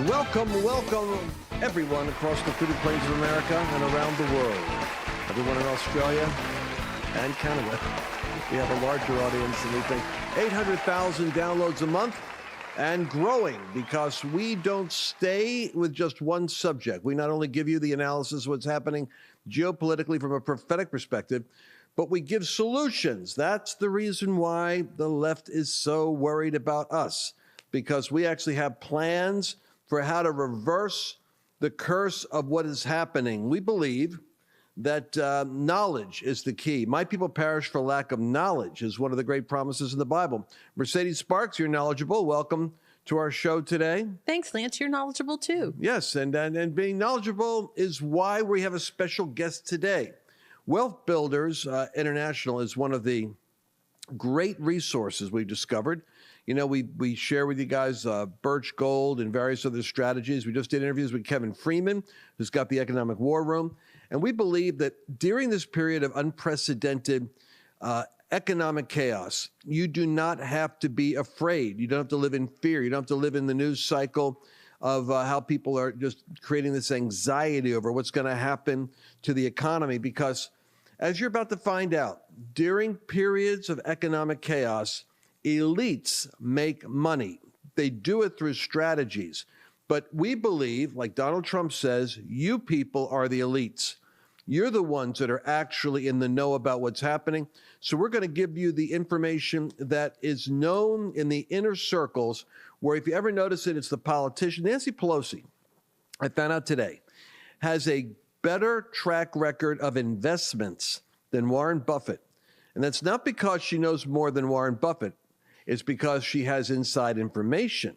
Welcome, everyone across the fruited plains of America and around the world. Everyone in Australia and Canada. We have a larger audience than we think. 800,000 downloads a month and growing, because we don't stay with just one subject. We not only give you the analysis of what's happening geopolitically from a prophetic perspective, but we give solutions. That's the reason why the left is so worried about us, because we actually have plans for how to reverse the curse of what is happening. We believe that knowledge is the key. My people perish for lack of knowledge is one of the great promises in the Bible. Mercedes Sparks, you're knowledgeable. Welcome to our show today. Thanks, Lance. You're knowledgeable too. Yes, and being knowledgeable is why we have a special guest today. Wealth Builders International is one of the great resources we've discovered. You know, we share with you guys Birch Gold and various other strategies. We just did interviews with Kevin Freeman, who's got the Economic War Room. And we believe that during this period of unprecedented economic chaos, you do not have to be afraid. You don't have to live in fear. You don't have to live in the news cycle of how people are just creating this anxiety over what's going to happen to the economy. Because as you're about to find out, during periods of economic chaos, elites make money. They do it through strategies. But we believe, like Donald Trump says, you people are the elites. You're the ones that are actually in the know about what's happening. So we're going to give you the information that is known in the inner circles, where if you ever notice it, it's the politician. Nancy Pelosi, I found out today, has a better track record of investments than Warren Buffett. And that's not because she knows more than Warren Buffett. It's because she has inside information.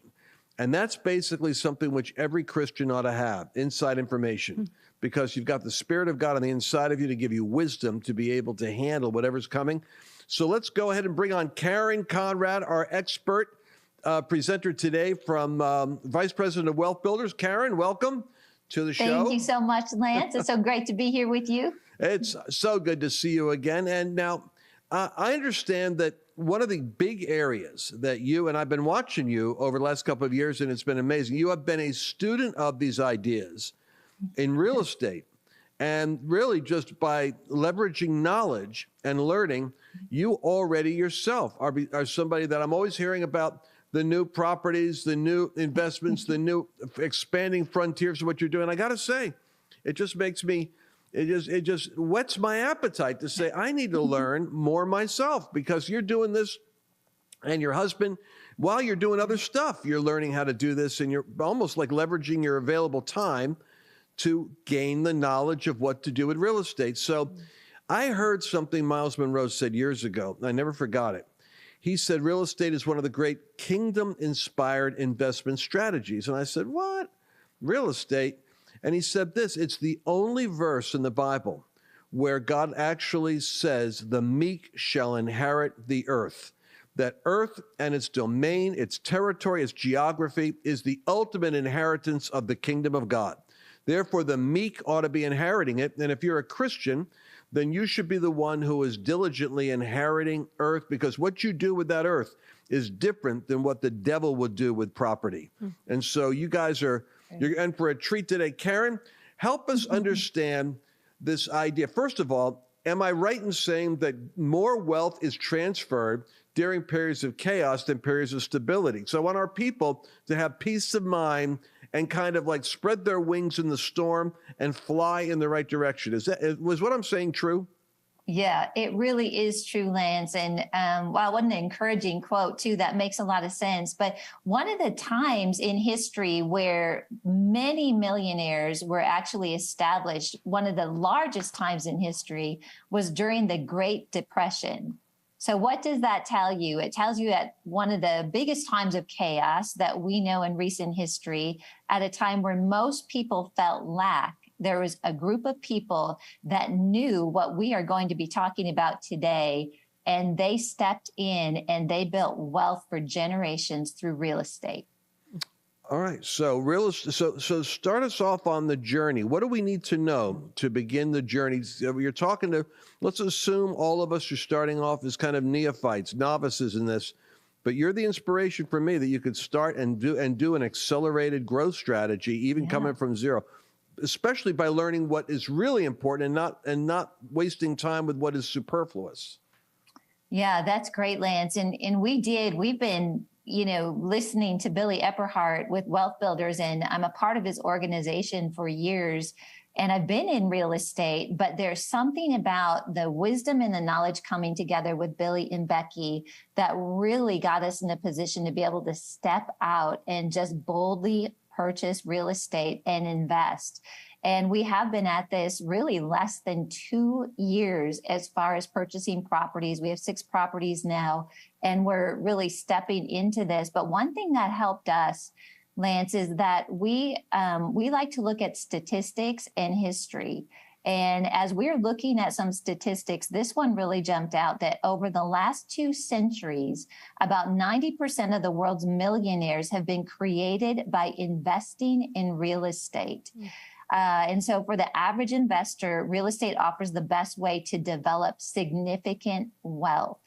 And that's basically something which every Christian ought to have, inside information, because you've got the Spirit of God on the inside of you to give you wisdom to be able to handle whatever's coming. So let's go ahead and bring on Karen Conrad, our expert presenter today from Vice President of Wealth Builders. Karen, welcome to the show. Thank you so much, Lance. It's so great to be here with you. It's so good to see you again. And now I understand that one of the big areas that you, and I've been watching you over the last couple of years, and it's been amazing. You have been a student of these ideas in real estate. And really just by leveraging knowledge and learning, you already yourself are somebody that I'm always hearing about, the new properties, the new investments, the new expanding frontiers of what you're doing. I got to say, it just makes me, it just whets my appetite to say, I need to learn more myself, because you're doing this, and your husband, while you're doing other stuff, you're learning how to do this, and you're almost like leveraging your available time to gain the knowledge of what to do with real estate. So I heard something Miles Monroe said years ago, and I never forgot it. He said, real estate is one of the great kingdom-inspired investment strategies. And I said, what? Real estate? And he said this, it's the only verse in the Bible where God actually says the meek shall inherit the earth. That earth and its domain, its territory, its geography is the ultimate inheritance of the kingdom of God. Therefore, the meek ought to be inheriting it. And if you're a Christian, then you should be the one who is diligently inheriting earth, because what you do with that earth is different than what the devil would do with property. And so you guys you're in for a treat today. Karen, help us understand this idea. First of all, am I right in saying that more wealth is transferred during periods of chaos than periods of stability? So I want our people to have peace of mind and kind of like spread their wings in the storm and fly in the right direction. Was what I'm saying true? Yeah, it really is true, Lance. And wow, what an encouraging quote, too. That makes a lot of sense. But one of the times in history where many millionaires were actually established, one of the largest times in history, was during the Great Depression. So what does that tell you? It tells you that one of the biggest times of chaos that we know in recent history, at a time where most people felt lack, there was a group of people that knew what we are going to be talking about today, and they stepped in and they built wealth for generations through real estate. All right. So so start us off on the journey. What do we need to know to begin the journey? You're talking to, let's assume all of us are starting off as kind of neophytes, novices in this. But you're the inspiration for me that you could start and do an accelerated growth strategy, even coming from zero, especially by learning what is really important and not wasting time with what is superfluous. Yeah, that's great, Lance. And we've been, listening to Billy Epperhart with Wealth Builders, and I'm a part of his organization for years. And I've been in real estate, but there's something about the wisdom and the knowledge coming together with Billy and Becky that really got us in a position to be able to step out and just boldly purchase real estate and invest. And we have been at this really less than 2 years as far as purchasing properties. We have 6 properties now, and we're really stepping into this. But one thing that helped us, Lance, is that we like to look at statistics and history. And as we're looking at some statistics, this one really jumped out that over the last 2 centuries, about 90% of the world's millionaires have been created by investing in real estate. And so for the average investor, real estate offers the best way to develop significant wealth.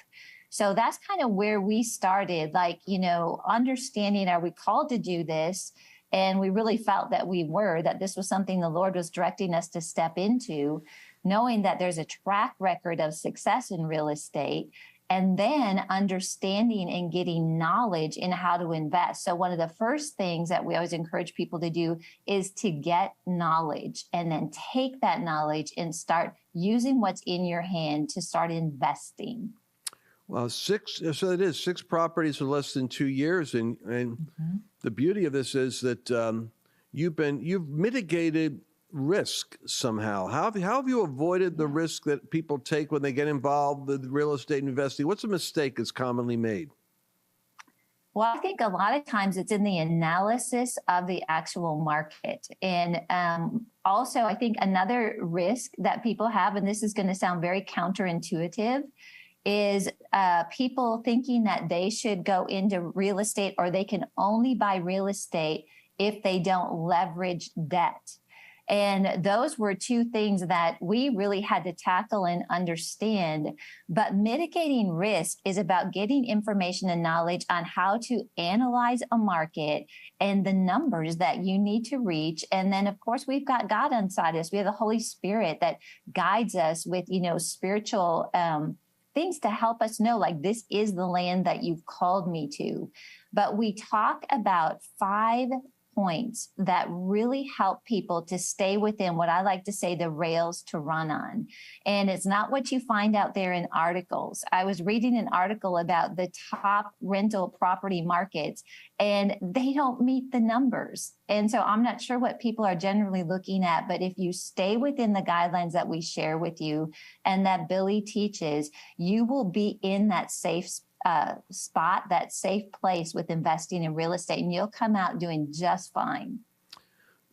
So that's kind of where we started, understanding, are we called to do this? And we really felt that that this was something the Lord was directing us to step into, knowing that there's a track record of success in real estate, and then understanding and getting knowledge in how to invest. So one of the first things that we always encourage people to do is to get knowledge and then take that knowledge and start using what's in your hand to start investing. Well, 6 properties in less than 2 years. And the beauty of this is that you've mitigated risk somehow. How have you avoided the risk that people take when they get involved with real estate investing? What's a mistake that's commonly made? Well, I think a lot of times it's in the analysis of the actual market. And also, I think another risk that people have, and this is going to sound very counterintuitive, is people thinking that they should go into real estate, or they can only buy real estate if they don't leverage debt. And those were 2 things that we really had to tackle and understand. But mitigating risk is about getting information and knowledge on how to analyze a market and the numbers that you need to reach. And then, of course, we've got God inside us. We have the Holy Spirit that guides us with, spiritual things to help us know, like, this is the land that you've called me to. But we talk about 5 points that really help people to stay within what I like to say the rails to run on. And it's not what you find out there in articles. I was reading an article about the top rental property markets, and they don't meet the numbers. And so I'm not sure what people are generally looking at, but if you stay within the guidelines that we share with you and that Billy teaches, you will be in that safe spot, that safe place with investing in real estate, and you'll come out doing just fine.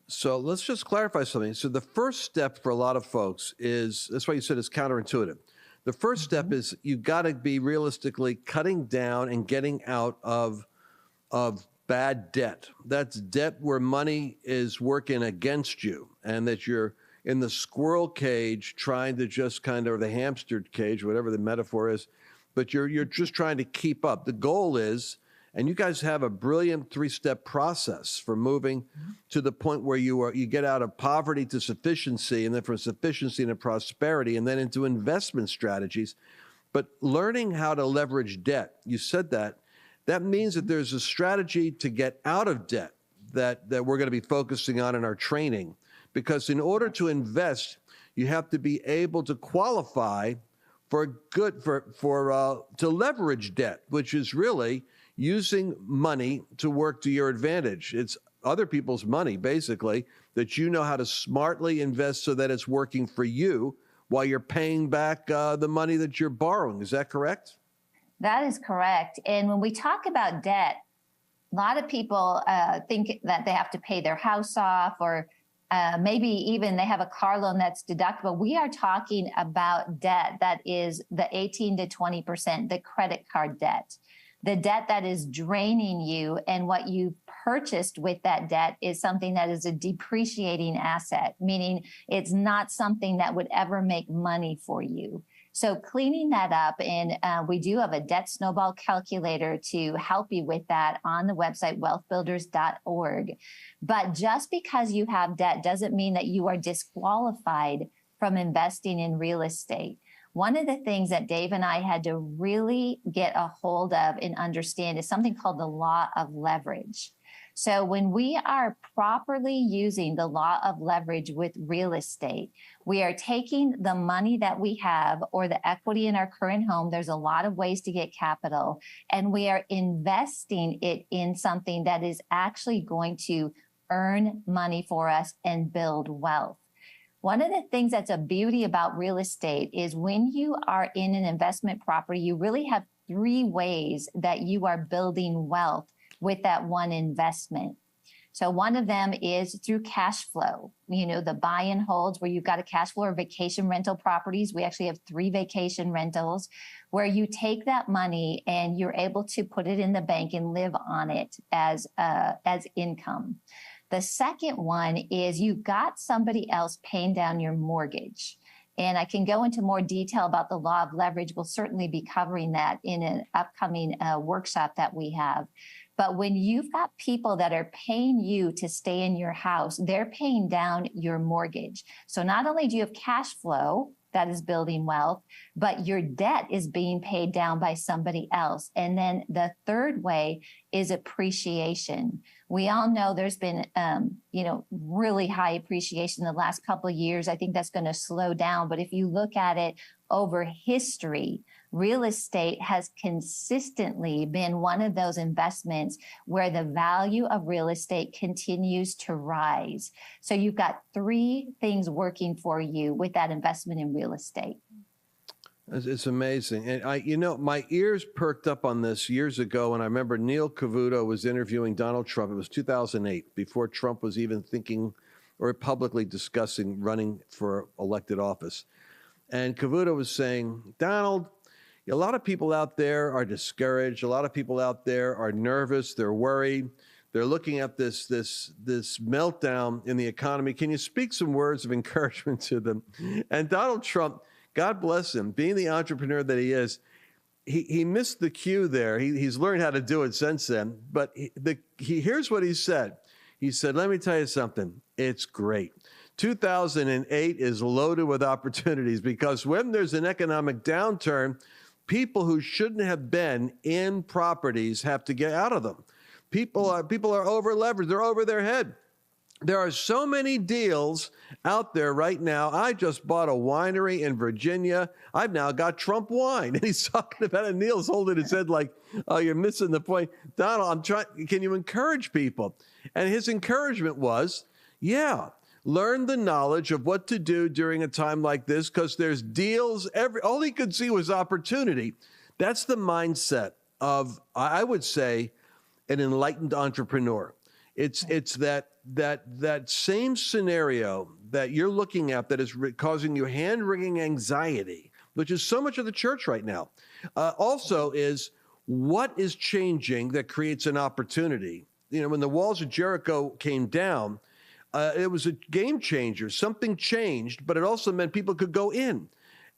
So let's just clarify something. So the first step for a lot of folks is, that's why you said it's counterintuitive. The first step is you've got to be realistically cutting down and getting out of bad debt. That's debt where money is working against you, and that you're in the squirrel cage trying to just or the hamster cage, whatever the metaphor is, but you're just trying to keep up. The goal is, and you guys have a brilliant 3-step process for moving to the point where you get out of poverty to sufficiency, and then from sufficiency into prosperity, and then into investment strategies. But learning how to leverage debt, you said that means that there's a strategy to get out of debt that we're going to be focusing on in our training. Because in order to invest, you have to be able to qualify to leverage debt, which is really using money to work to your advantage. It's other people's money, basically, that you know how to smartly invest so that it's working for you while you're paying back the money that you're borrowing. Is that correct? That is correct. And when we talk about debt, a lot of people think that they have to pay their house off, or maybe even they have a car loan that's deductible. We are talking about debt that is the 18 to 20%, the credit card debt, the debt that is draining you. And what you've purchased with that debt is something that is a depreciating asset, meaning it's not something that would ever make money for you. So cleaning that up, and we do have a debt snowball calculator to help you with that on the website, wealthbuilders.org. But just because you have debt doesn't mean that you are disqualified from investing in real estate. One of the things that Dave and I had to really get a hold of and understand is something called the law of leverage. So when we are properly using the law of leverage with real estate, we are taking the money that we have or the equity in our current home. There's a lot of ways to get capital, and we are investing it in something that is actually going to earn money for us and build wealth. One of the things that's a beauty about real estate is when you are in an investment property, you really have three ways that you are building wealth with that one investment. So one of them is through cash flow, the buy and holds where you've got a cash flow, or vacation rental properties. We actually have 3 vacation rentals where you take that money and you're able to put it in the bank and live on it as income. The second one is you've got somebody else paying down your mortgage. And I can go into more detail about the law of leverage. We'll certainly be covering that in an upcoming workshop that we have. But when you've got people that are paying you to stay in your house, they're paying down your mortgage. So not only do you have cash flow that is building wealth, but your debt is being paid down by somebody else. And then the third way is appreciation. We all know there's been, really high appreciation in the last couple of years. I think that's going to slow down. But if you look at it over history, real estate has consistently been one of those investments where the value of real estate continues to rise. So you've got 3 things working for you with that investment in real estate. It's amazing. And my ears perked up on this years ago. And I remember Neil Cavuto was interviewing Donald Trump. It was 2008, before Trump was even thinking or publicly discussing running for elected office. And Cavuto was saying, Donald, a lot of people out there are discouraged. A lot of people out there are nervous. They're worried. They're looking at this meltdown in the economy. Can you speak some words of encouragement to them? And Donald Trump, God bless him, being the entrepreneur that he is, he missed the cue there. He's learned how to do it since then. But here's what he said. He said, let me tell you something. It's great. 2008 is loaded with opportunities, because when there's an economic downturn, people who shouldn't have been in properties have to get out of them. People are over leveraged. They're over their head. There are so many deals out there right now. I just bought a winery in Virginia. I've now got Trump wine. And he's talking about it. Neil's holding his head like, oh, you're missing the point. Donald, can you encourage people? And his encouragement was, learn the knowledge of what to do during a time like this, because there's deals. All he could see was opportunity. That's the mindset of, I would say, an enlightened entrepreneur. It's that same scenario that you're looking at that is causing you hand-wringing anxiety, which is so much of the church right now. Also is, what is changing that creates an opportunity? When the walls of Jericho came down, it was a game changer. Something changed, but it also meant people could go in.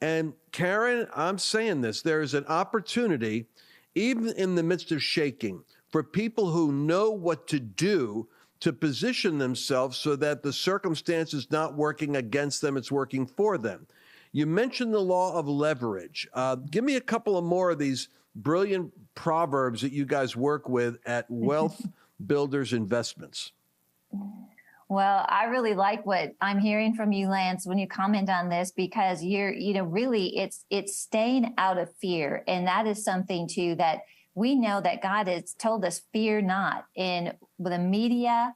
And Karen, I'm saying this, there is an opportunity, even in the midst of shaking, for people who know what to do to position themselves so that the circumstance is not working against them, it's working for them. You mentioned the law of leverage. Give me a couple of more of these brilliant proverbs that you guys work with at Wealth Builders Investments. Well, I really like what I'm hearing from you, Lance, when you comment on this, because really it's staying out of fear. And that is something too that we know that God has told us, fear not. And with the media,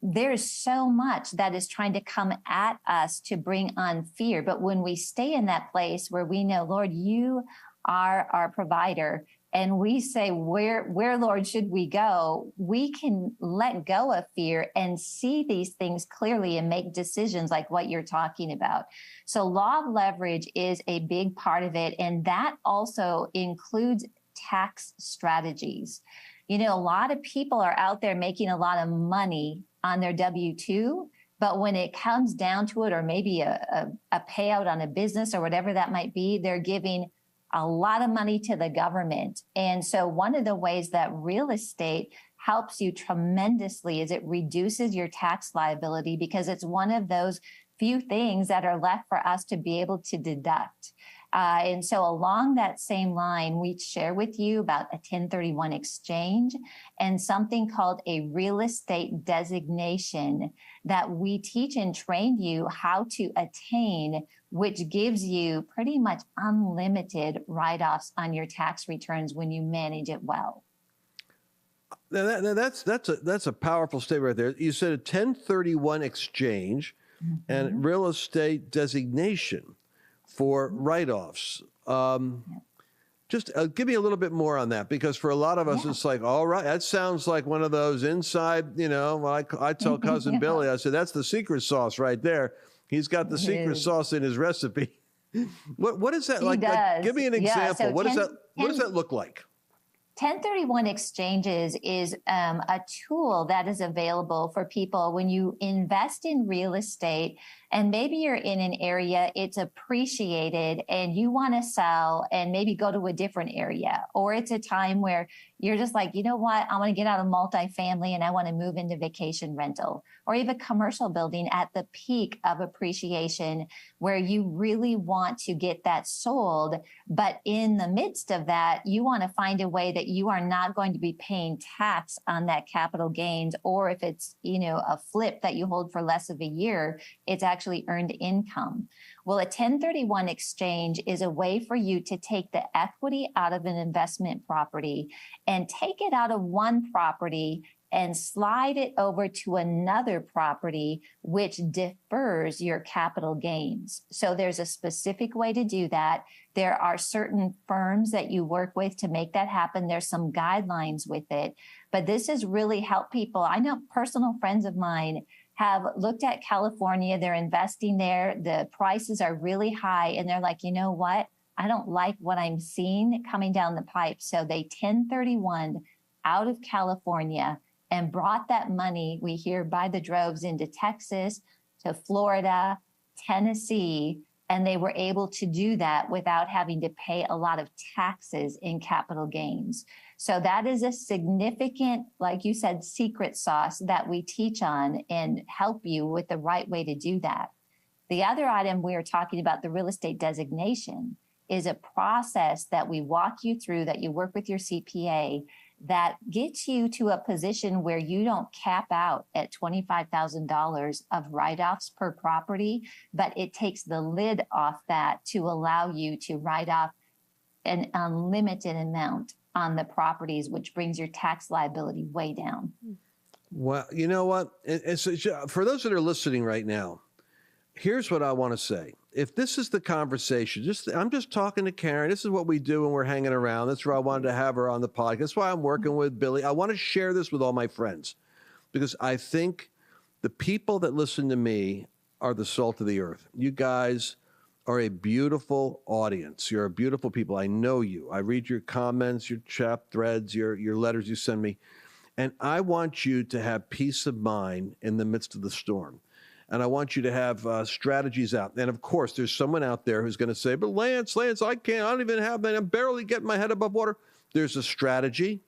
there's so much that is trying to come at us to bring on fear. But when we stay in that place where we know, Lord, you are our provider, and we say, where, Lord, should we go? We can let go of fear and see these things clearly and make decisions like what you're talking about. So law of leverage is a big part of it. And that also includes tax strategies. A lot of people are out there making a lot of money on their W-2, But when it comes down to it, or maybe a payout on a business or whatever that might be, they're giving a lot of money to the government. And so one of the ways that real estate helps you tremendously is it reduces your tax liability, because it's one of those few things that are left for us to be able to deduct. And so along that same line, we share with you about a 1031 exchange and something called a real estate designation that we teach and train you how to attain, which gives you pretty much unlimited write-offs on your tax returns when you manage it well. Now that's a powerful statement right there. You said a 1031 exchange and real estate designation for write-offs. Just give me a little bit more on that, because for a lot of us, it's like, all right, that sounds like one of those inside, I tell cousin Billy, I said, that's the secret sauce right there. He's got the secret sauce in his recipe. What is that like? Give me an example. So what does that look like? 1031 exchanges is a tool that is available for people when you invest in real estate, and maybe you're in an area, it's appreciated and you want to sell and maybe go to a different area, or it's a time where you're just like, you know what, I want to get out of multifamily and I want to move into vacation rental, or even commercial building at the peak of appreciation where you really want to get that sold. But in the midst of that, you want to find a way that you are not going to be paying tax on that capital gains, or if it's, a flip that you hold for less of a year, it's actually earned income. Well, a 1031 exchange is a way for you to take the equity out of an investment property and take it out of one property and slide it over to another property, which defers your capital gains. So there's a specific way to do that. There are certain firms that you work with to make that happen. There's some guidelines with it, but this has really helped people. I know personal friends of mine have looked at California. They're investing there. The prices are really high. And they're like, you know what? I don't like what I'm seeing coming down the pipe. So they 1031 out of California and brought that money, we hear, by the droves into Texas, to Florida, Tennessee, and they were able to do that without having to pay a lot of taxes in capital gains. So that is a significant, like you said, secret sauce that we teach on and help you with the right way to do that. The other item we are talking about, the real estate designation, is a process that we walk you through, that you work with your CPA, that gets you to a position where you don't cap out at $25,000 of write-offs per property, but it takes the lid off that to allow you to write off an unlimited amount on the properties, which brings your tax liability way down. Well, you know what? So for those that are listening right now, here's what I want to say. If this is the conversation, I'm just talking to Karen. This is what we do when we're hanging around. That's why I wanted to have her on the podcast. That's why I'm working with Billy. I want to share this with all my friends, because I think the people that listen to me are the salt of the earth. You guys are a beautiful audience. You're a beautiful people. I know you. I read your comments, your chat threads, your letters you send me. And I want you to have peace of mind in the midst of the storm. And I want you to have strategies out. And of course, there's someone out there who's going to say, but Lance, I don't even have that. I'm barely getting my head above water. There's a strategy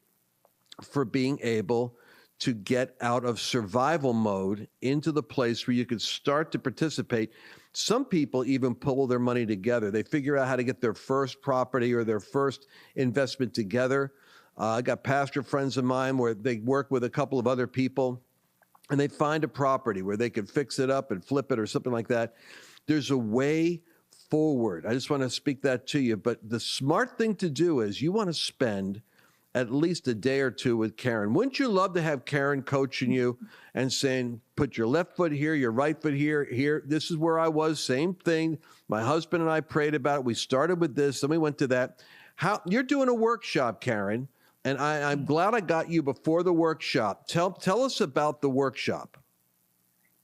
for being able to get out of survival mode into the place where you can start to participate. Some people even pull their money together. They figure out how to get their first property or their first investment together. I got pastor friends of mine where they work with a couple of other people, and they find a property where they can fix it up and flip it or something like that. There's a way forward. I just want to speak that to you. But the smart thing to do is you want to spend at least a day or two with Karen. Wouldn't you love to have Karen coaching you and saying, put your left foot here, your right foot here. This is where I was. Same thing. My husband and I prayed about it. We started with this, then we went to that. You're doing a workshop, Karen. And I'm glad I got you before the workshop. Tell us about the workshop.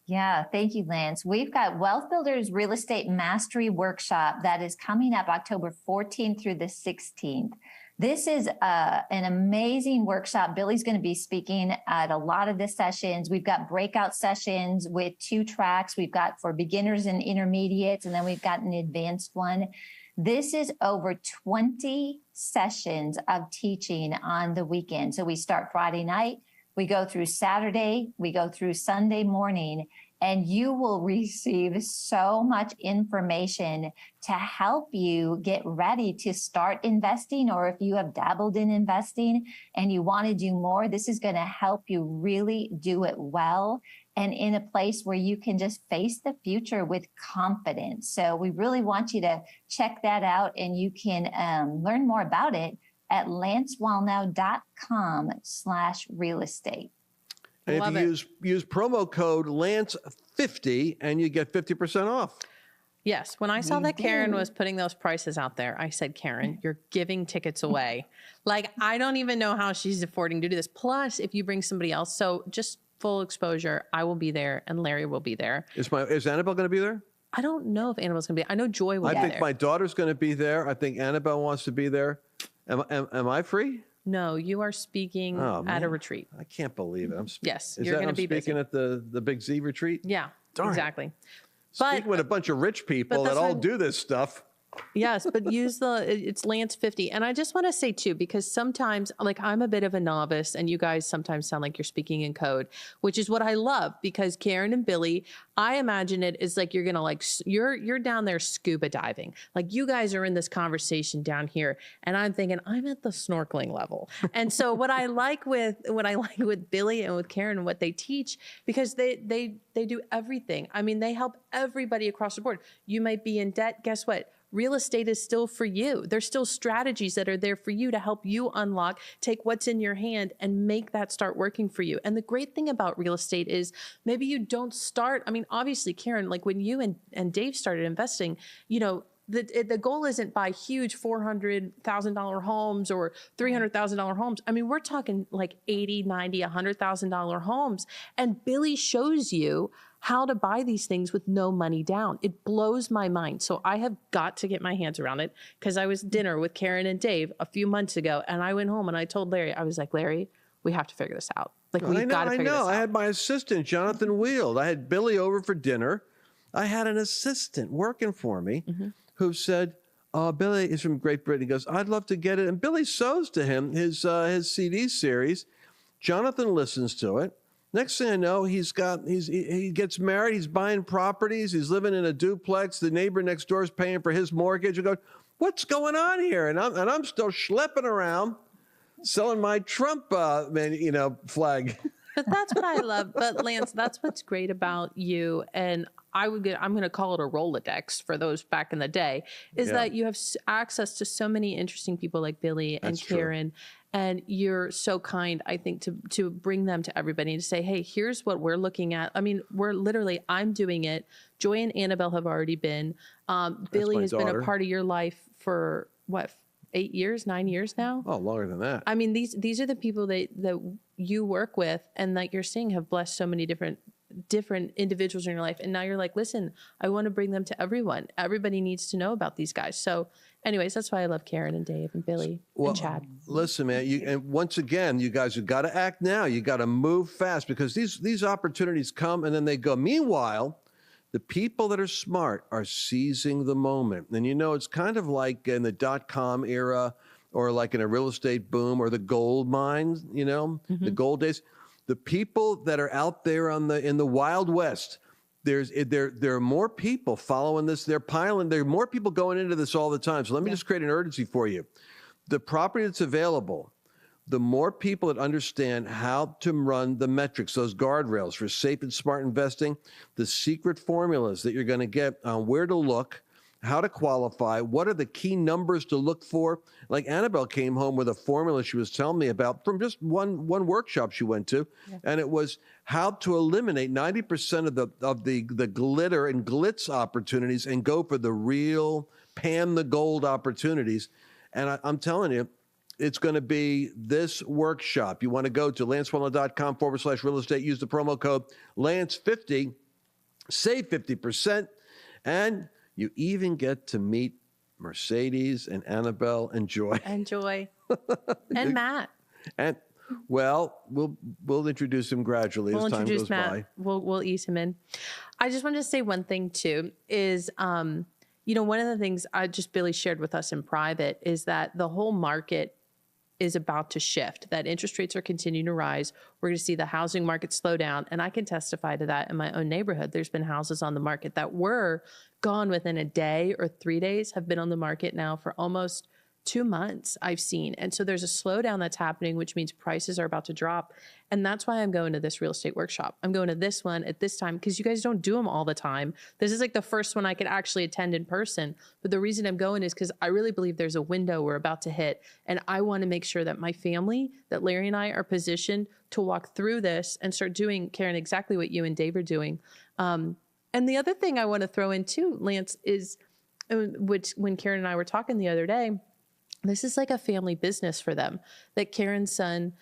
Yeah, thank you, Lance. We've got Wealth Builders Real Estate Mastery Workshop that is coming up October 14th through the 16th. This is an amazing workshop. Billy's going to be speaking at a lot of the sessions. We've got breakout sessions with 2 tracks. We've got for beginners and intermediates, and then we've got an advanced one. This is over 20 sessions of teaching on the weekend. So we start Friday night, we go through Saturday, we go through Sunday morning, and you will receive so much information to help you get ready to start investing. Or if you have dabbled in investing and you want to do more, this is going to help you really do it well and in a place where you can just face the future with confidence. So we really want you to check that out, and you can learn more about it at lancewallnau.com/real estate. And if you use promo code Lance50 and you get 50% off. Yes. When I saw that Karen was putting those prices out there, I said, Karen, you're giving tickets away. Like, I don't even know how she's affording to do this. Plus, if you bring somebody else, so just full exposure, I will be there and Larry will be there. Is Annabelle going to be there? I don't know if Annabelle's going to be. I know Joy will be there. I think my daughter's going to be there. I think Annabelle wants to be there. Am I free? No, you are speaking at a retreat. I can't believe it. Yes, you're going to be speaking at the Big Z retreat? Yeah, Darn. Exactly. Speaking with a bunch of rich people that all do this stuff. Yes, but use it's Lance 50. And I just want to say too, because sometimes, like, I'm a bit of a novice and you guys sometimes sound like you're speaking in code, which is what I love, because Karen and Billy, I imagine it is like, you're going to like, you're down there scuba diving. Like, you guys are in this conversation down here and I'm thinking I'm at the snorkeling level. And so what I like with Billy and with Karen and what they teach, because they do everything. I mean, they help everybody across the board. You might be in debt. Guess what? Real estate is still for you. There's still strategies that are there for you to help you unlock, take what's in your hand and make that start working for you. And the great thing about real estate is maybe you don't start. I mean, obviously, Karen, like when you and Dave started investing, you know, the goal isn't buy huge $400,000 homes or $300,000 homes. I mean, we're talking like $80,000, $90,000, $100,000 homes. And Billy shows you how to buy these things with no money down. It blows my mind. So I have got to get my hands around it, because I was at dinner with Karen and Dave a few months ago, and I went home and I told Larry, I was like, Larry, we have to figure this out. Like, we've got to figure this out. I had my assistant, Jonathan Wield. I had Billy over for dinner. I had an assistant working for me who said, Billy is from Great Britain. He goes, I'd love to get it. And Billy shows to him his CD series. Jonathan listens to it. Next thing I know, he gets married. He's buying properties. He's living in a duplex. The neighbor next door is paying for his mortgage. I go, what's going on here? And I'm still schlepping around, selling my Trump, flag. But that's what I love. But Lance, that's what's great about you. And I'm going to call it a Rolodex for those back in the day, is that you have access to so many interesting people like Billy and Karen. True. And you're so kind, I think, to bring them to everybody and to say, hey, here's what we're looking at. I mean, I'm doing it. Joy and Annabelle have already been. Billy has been a part of your life for what, 8 years, 9 years now? Oh, longer than that. I mean, these are the people that you work with and that you're seeing have blessed so many different individuals in your life. And now you're like, listen, I want to bring them to everyone. Everybody needs to know about these guys. So anyways, that's why I love Karen and Dave and Billy and Chad. Listen, man, and once again, you guys have got to act now. You got to move fast, because these opportunities come and then they go. Meanwhile, the people that are smart are seizing the moment. And it's kind of like in the .com era, or like in a real estate boom, or the gold mines, the gold days. The people that are out there in the Wild West, there are more people following this. There are more people going into this all the time. So let me just create an urgency for you. The property that's available, the more people that understand how to run the metrics, those guardrails for safe and smart investing, the secret formulas that you're going to get on where to look, how to qualify, what are the key numbers to look for. Like Annabelle came home with a formula she was telling me about from just one workshop she went to, and it was how to eliminate 90% of the glitter and glitz opportunities and go for the real pan the gold opportunities. And I'm telling you, it's going to be this workshop. You want to go to lancewallnau.com/real estate. Use the promo code Lance50, save 50%, and you even get to meet Mercedes and Annabelle and Joy. And Joy. And Matt. And well, we'll introduce him gradually as time goes by. We'll ease him in. I just wanted to say one thing too is, one of the things Billy shared with us in private is that the whole market is about to shift, that interest rates are continuing to rise. We're going to see the housing market slow down. And I can testify to that in my own neighborhood. There's been houses on the market that were gone within a day or 3 days, have been on the market now for almost 2 months, I've seen. And so there's a slowdown that's happening, which means prices are about to drop. And that's why I'm going to this real estate workshop. I'm going to this one at this time because you guys don't do them all the time. This is like the first one I could actually attend in person. But the reason I'm going is because I really believe there's a window we're about to hit. And I want to make sure that my family, that Larry and I are positioned to walk through this and start doing, Karen, exactly what you and Dave are doing. And the other thing I want to throw in too, Lance, is which when Karen and I were talking the other day, this is like a family business for them, that Karen's son,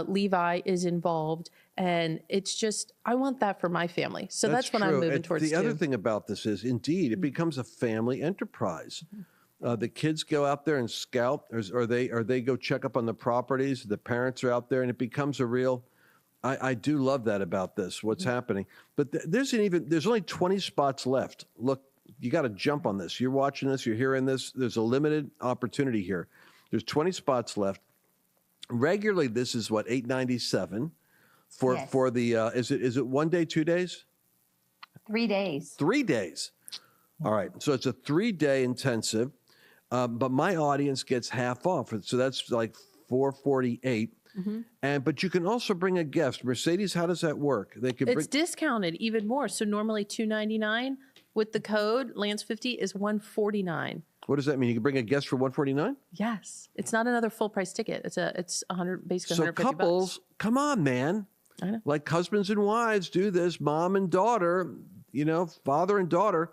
Levi, is involved. And it's just, I want that for my family. So that's what I'm moving towards. The other thing about this is, indeed, it becomes a family enterprise. The kids go out there and scout, or they go check up on the properties. The parents are out there, and it becomes a real, I do love that about this, what's happening. But there's only 20 spots left. Look, you got to jump on this. You're watching this, you're hearing this. There's a limited opportunity here. There's 20 spots left. Regularly, this is what, $897 for the, is it 1 day, 2 days? 3 days. 3 days. All right. So it's a 3-day intensive, but my audience gets half off. So that's like $448. But you can also bring a guest. Mercedes, how does that work? It's discounted even more. So normally $299. With the code Lance50 is $149. What does that mean? You can bring a guest for $149? Yes, it's not another full price ticket. It's 100, basically. So 150 couples, bucks. Come on, man. I know. Like husbands and wives do this, mom and daughter, father and daughter.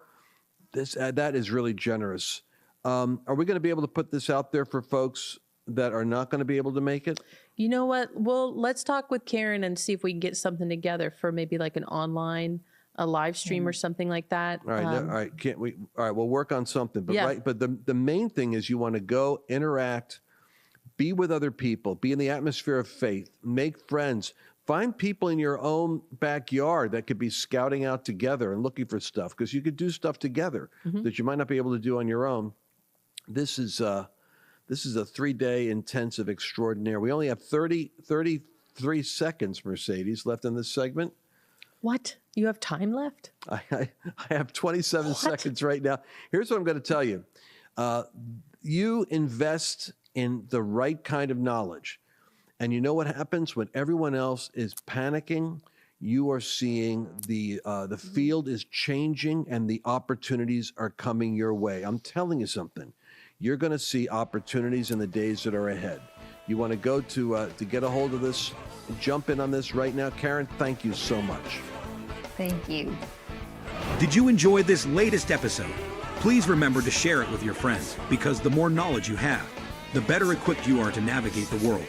That is really generous. Are we going to be able to put this out there for folks that are not going to be able to make it? You know what? Well, let's talk with Karen and see if we can get something together for maybe like an online. A live stream or something like that. All right, all right. Can't we? All right, we'll work on something. But yeah. Right, but the main thing is you want to go interact, be with other people, be in the atmosphere of faith, make friends, find people in your own backyard that could be scouting out together and looking for stuff, because you could do stuff together that you might not be able to do on your own. This is a 3-day intensive extraordinaire. We only have 33 seconds, Mercedes, left in this segment. What? You have time left? I have 27 seconds right now. Here's what I'm going to tell you. You invest in the right kind of knowledge. And you know what happens when everyone else is panicking? You are seeing the field is changing and the opportunities are coming your way. I'm telling you something. You're going to see opportunities in the days that are ahead. You want to go to get a hold of this, jump in on this right now. Karen, thank you so much. Thank you. Did you enjoy this latest episode? Please remember to share it with your friends, because the more knowledge you have, the better equipped you are to navigate the world.